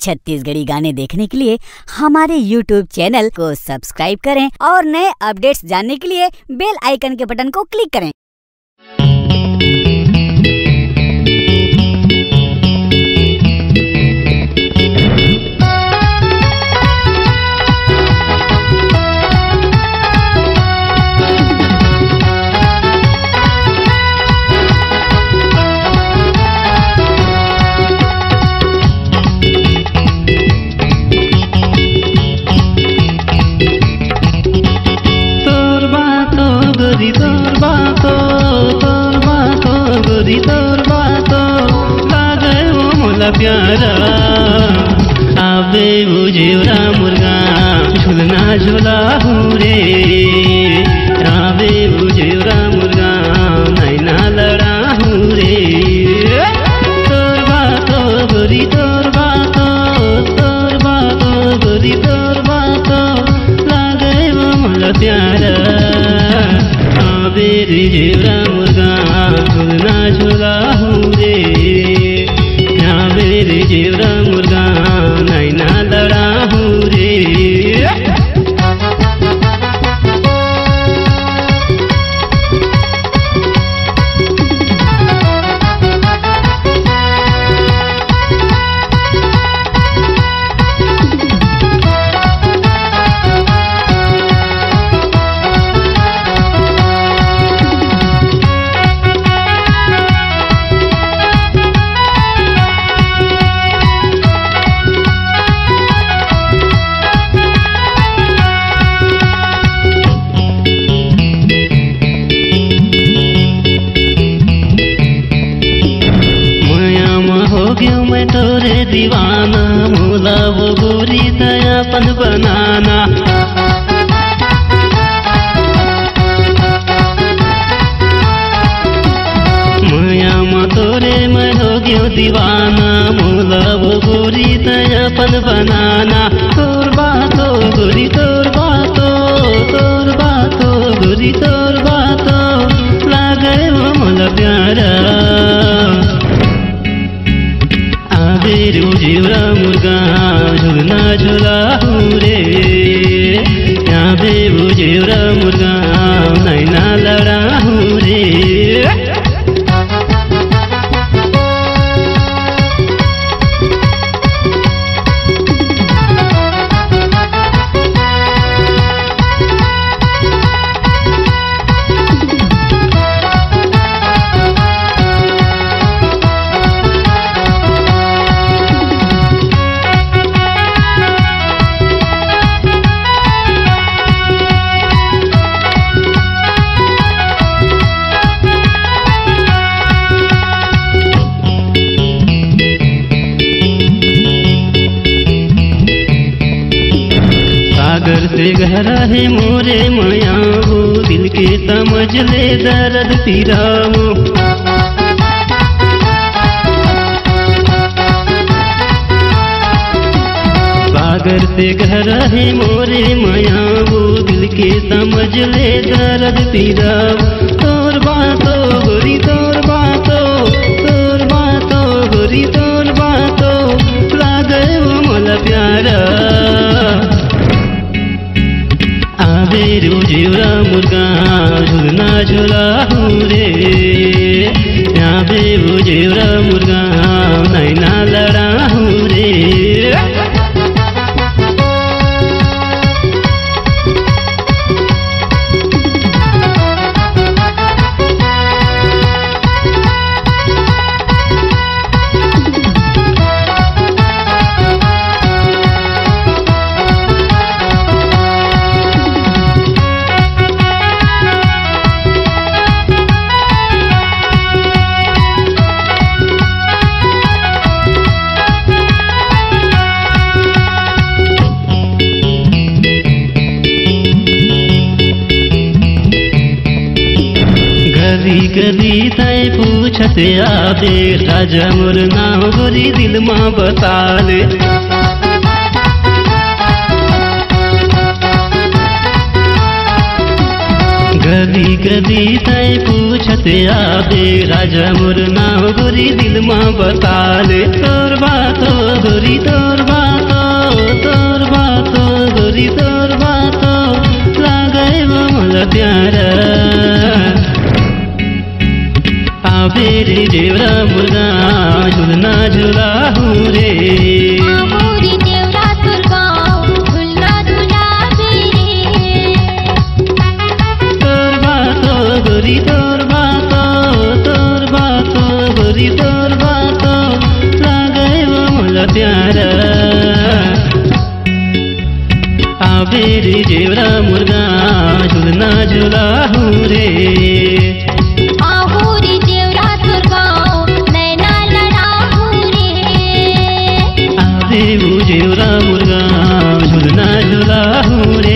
छत्तीसगढ़ी गाने देखने के लिए हमारे YouTube चैनल को सब्सक्राइब करें और नए अपडेट्स जानने के लिए बेल आइकन के बटन को क्लिक करें। तोर बातो लागे वो मोला प्यारा आवे वो जेवरा मुर्गा झुलना झुला रे आवे वो जेवरा मुर्गा नैना लड़ा रे तोर बातो गोरी तोर बातो गोरी तोर बातो लागे वो मोला प्यारा आवे रे जेवरा मुर्गा झुलना झुला रे यहाँ मेरे जेवरा मुर्गा नैना लड़ा रे। मैं तोरे दीवाना मोला वो गोरी दयापन बनाना माया में तोरे मैं हो गयो दीवाना मोला वो गोरी दयापन बनाना तोर बातो गोरी तोर बातो गोरी तोर बातो लागे वो मोला प्यारा आवे वो जेवरा मुर्गा झुलना झुला रे आवे वो जेवरा मुर्गा नैना लड़ा रे। सागर से गहरा है मोरे माया वो दिल के समझ ले दर्द पीराओ सागर से गहरा है मोरे माया वो दिल के समझ ले दर्द पीराओ तोर बातो गोरी तोर बातो गोरी तोर बातो लागे वो मोला प्यारा आवे रो जेवरा मुर्गा झुलना झुला रे आवे वो जेवरा मुर्गा नैना लड़ा रे। गली तय पूछते आवे राजा मोर नाम गोरी दिल माँ बता ले कभी कभी तय पूछते आबे राजा मोर नाव गोरी दिल में बता ले तोर बातो गोरी तोर बातो गोरी तोर बातो लागे मोला प्यारा आबे रे देवरा मुर्गा झुलना झुला हूँ रे गोरी तोर बातो गोरी तोर बातो लागे मोला प्यारा आबे रे देवरा मुर्गा झुलना झुला हूँ रे आबे वो देवरा मुर्गा झुलना झुला हूँ रे।